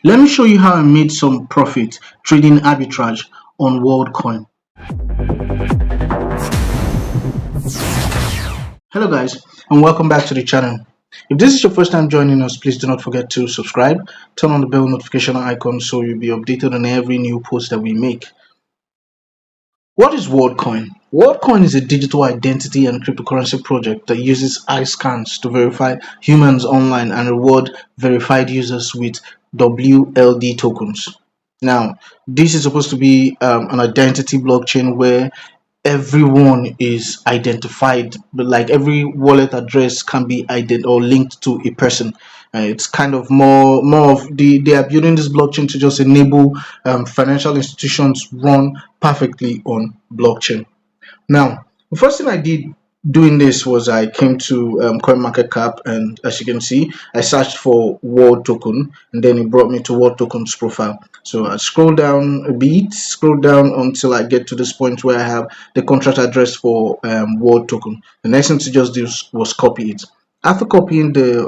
Let me show you how I made some profit trading arbitrage on Worldcoin. Hello guys, and welcome back to the channel. If this is your first time joining us, please do not forget to subscribe, turn on the bell notification icon so you'll be updated on every new post that we make. What is Worldcoin? Worldcoin is a digital identity and cryptocurrency project that uses eye scans to verify humans online and reward verified users with WLD tokens. Now, this is supposed to be an identity blockchain where everyone is identified, but like every wallet address can be or linked to a person. It's kind of more of they are building this blockchain to just enable financial institutions run perfectly on blockchain. Now, the first thing I did doing this was I came to CoinMarketCap, and as you can see, I searched for World Token, and then it brought me to World Token's profile. So I scroll down a bit, scroll down until I get to this point where I have the contract address for World Token. The next thing to just do was copy it. After copying the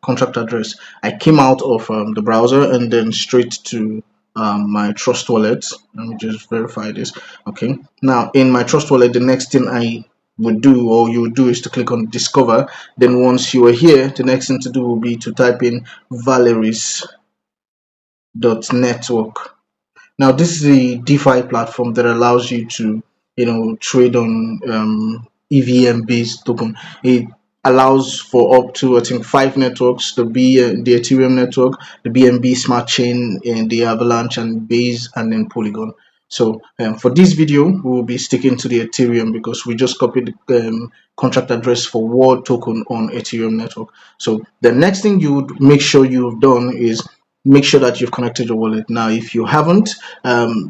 contract address, I came out of the browser and then straight to my Trust Wallet. Let me just verify this. Okay, now in my Trust Wallet, the next thing I would do, or you would do, is to click on Discover. Then once you are here, the next thing to do will be to type in Valeris.network. Now this is a DeFi platform that allows you to trade on EVM based token. It allows for up to, I think, 5 networks: the Ethereum network, the BNB Smart Chain, and the Avalanche, and Base, and then Polygon. So for this video, we will be sticking to the Ethereum because we just copied the contract address for World Token on Ethereum network. So the next thing you would make sure you've done is make sure that you've connected your wallet. Now if you haven't,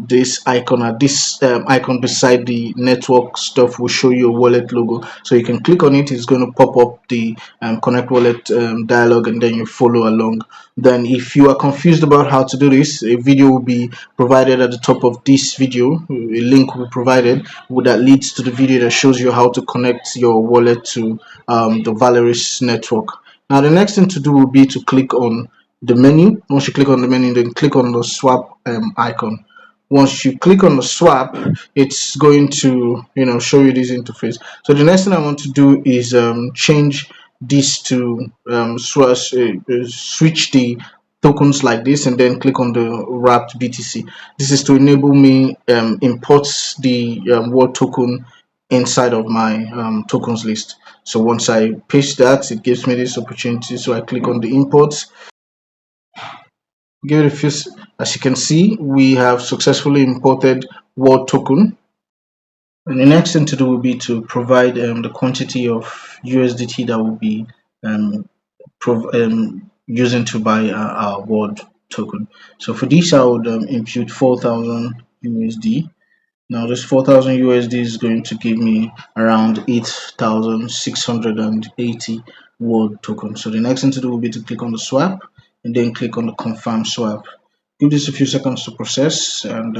this icon icon beside the network stuff will show you a wallet logo, so you can click on it. It's going to pop up the connect wallet dialog, and then you follow along. Then if you are confused about how to do this, a video will be provided at the top of this video. A link will be provided that leads to the video that shows you how to connect your wallet to the Valeris network. Now the next thing to do will be to click on the menu. Once you click on the menu, then click on the swap icon. Once you click on the swap, it's going to show you this interface. So the next thing I want to do is change this to switch the tokens like this, and then click on the wrapped BTC. This is to enable me import the World token inside of my tokens list. So once I paste that, it gives me this opportunity. So I click on the imports, give it a few. As you can see, we have successfully imported World token, and the next thing to do will be to provide the quantity of USDT that will be using to buy our World token. So for this, I would impute 4,000 USD. Now this 4,000 USD is going to give me around 8,680 World tokens. So the next thing to do will be to click on the swap, and then click on the confirm swap. Give this a few seconds to process, and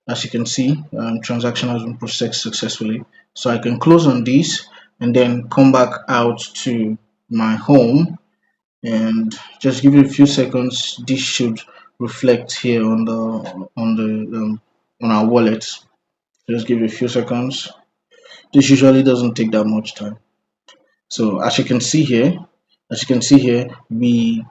as you can see, transaction has been processed successfully. So I can close on this and then come back out to my home, and just give it a few seconds. This should reflect here on our wallet. Just give it a few seconds. This usually doesn't take that much time. So as you can see here, the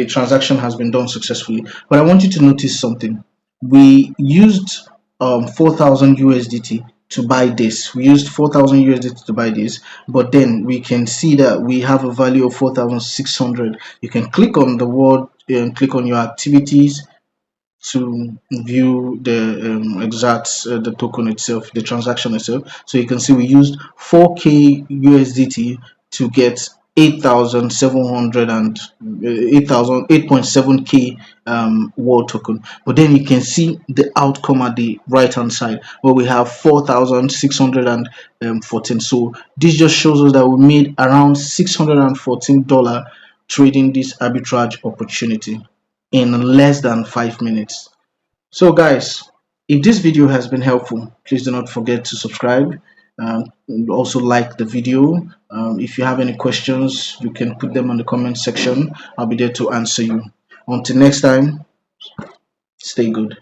transaction has been done successfully. But I want you to notice something. We used 4,000 USDT to buy this. We used 4,000 USDT to buy this, but then we can see that we have a value of 4,600. You can click on the word and click on your activities to view the exact the token itself, the transaction itself. So you can see we used 4k USDT to get 8.7k World token. But then you can see the outcome at the right hand side where we have 4,614. So this just shows us that we made around $614 trading this arbitrage opportunity in less than 5 minutes. So guys, if this video has been helpful, please do not forget to subscribe, Also like the video. If you have any questions, you can put them on the comment section. I'll be there to answer you. Until next time, stay good.